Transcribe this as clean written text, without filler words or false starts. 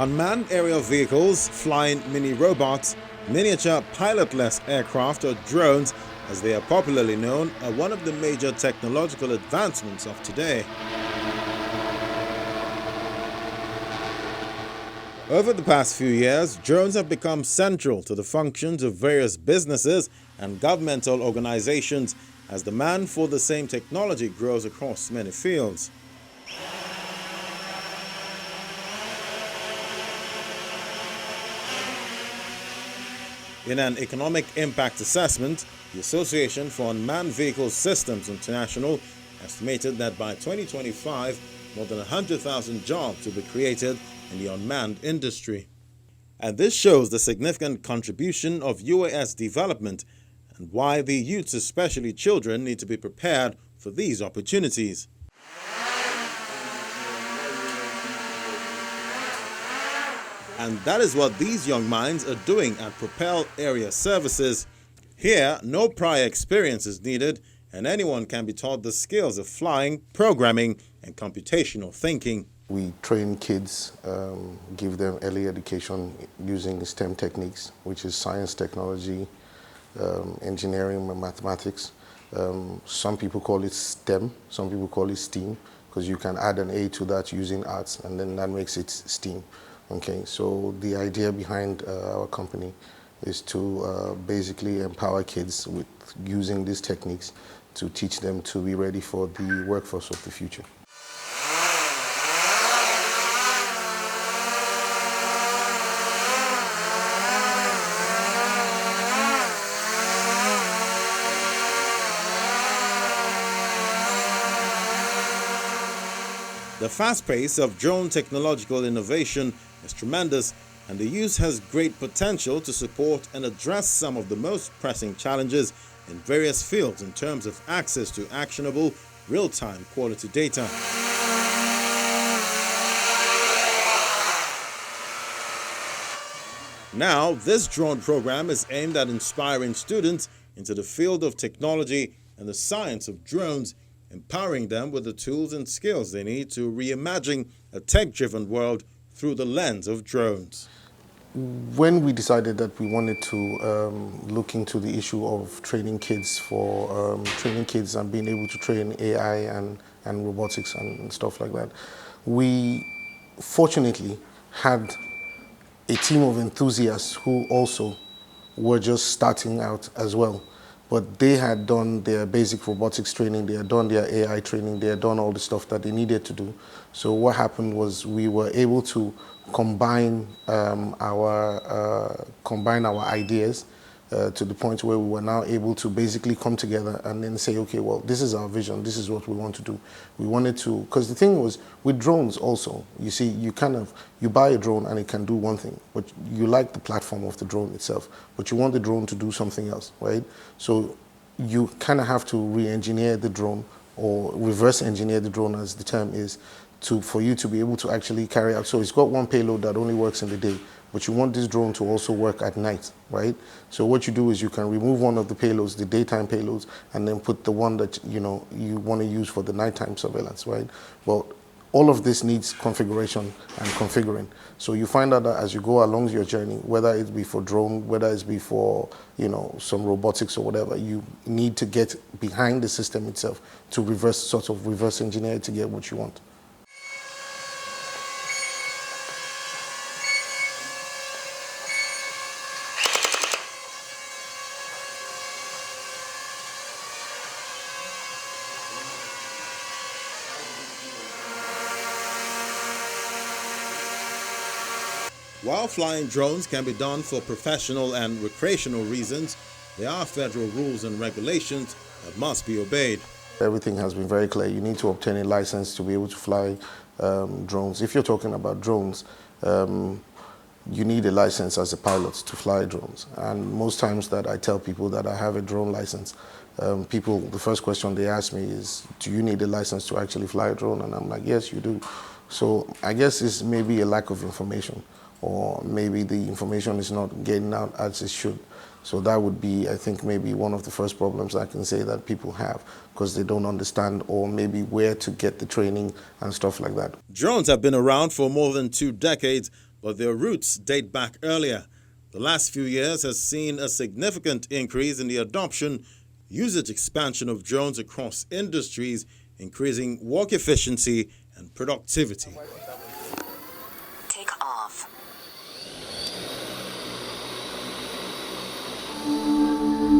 Unmanned aerial vehicles, flying mini robots, miniature pilotless aircraft or drones, as they are popularly known, are one of the major technological advancements of today. Over the past few years, drones have become central to the functions of various businesses and governmental organizations as demand for the same technology grows across many fields. In an economic impact assessment, the Association for Unmanned Vehicle Systems International estimated that by 2025, more than 100,000 jobs will be created in the unmanned industry. And this shows the significant contribution of UAS development and why the youths, especially children, need to be prepared for these opportunities. And that is what these young minds are doing at Propel Area Services. Here, no prior experience is needed, and anyone can be taught the skills of flying, programming, and computational thinking. We train kids, give them early education using STEM techniques, which is science, technology, engineering, and mathematics. Some people call it STEM, some people call it STEAM, because you can add an A to that using arts, and then that makes it STEAM. Okay, so the idea behind our company is to basically empower kids with using these techniques to teach them to be ready for the workforce of the future. The fast pace of drone technological innovation is tremendous, and the use has great potential to support and address some of the most pressing challenges in various fields in terms of access to actionable, real-time quality data. Now, this drone program is aimed at inspiring students into the field of technology and the science of drones, empowering them with the tools and skills they need to reimagine a tech-driven world through the lens of drones. When we decided that we wanted to look into the issue of training kids and being able to train AI and robotics and stuff like that, we fortunately had a team of enthusiasts who also were just starting out as well. But they had done their basic robotics training, they had done their AI training, they had done all the stuff that they needed to do. So what happened was we were able to combine our ideas to the point where we were now able to basically come together and then say, okay, well, this is our vision, this is what we want to do. We wanted to, because the thing was, with drones also, you see, you buy a drone and it can do one thing, but you like the platform of the drone itself, but you want the drone to do something else, right? So you kind of have to re-engineer the drone, or reverse engineer the drone, as the term is, for you to be able to actually carry out. So it's got one payload that only works in the day, but you want this drone to also work at night, right? So what you do is you can remove one of the payloads, the daytime payloads, and then put the one that you want to use for the nighttime surveillance, right? Well, all of this needs configuration and configuring. So you find out that as you go along your journey, whether it be for drone, whether it's be for some robotics or whatever, you need to get behind the system itself to reverse engineer it to get what you want. While flying drones can be done for professional and recreational reasons, there are federal rules and regulations that must be obeyed. Everything has been very clear. You need to obtain a license to be able to fly drones. If you're talking about drones, you need a license as a pilot to fly drones. And most times that I tell people that I have a drone license, the first question they ask me is, do you need a license to actually fly a drone? And I'm like, yes, you do. So I guess it's maybe a lack of information, or maybe the information is not getting out as it should. So that would be, I think, maybe one of the first problems I can say that people have, because they don't understand, or maybe where to get the training and stuff like that. Drones have been around for more than 2 decades, but their roots date back earlier. The last few years has seen a significant increase in the adoption, usage expansion of drones across industries, increasing work efficiency and productivity.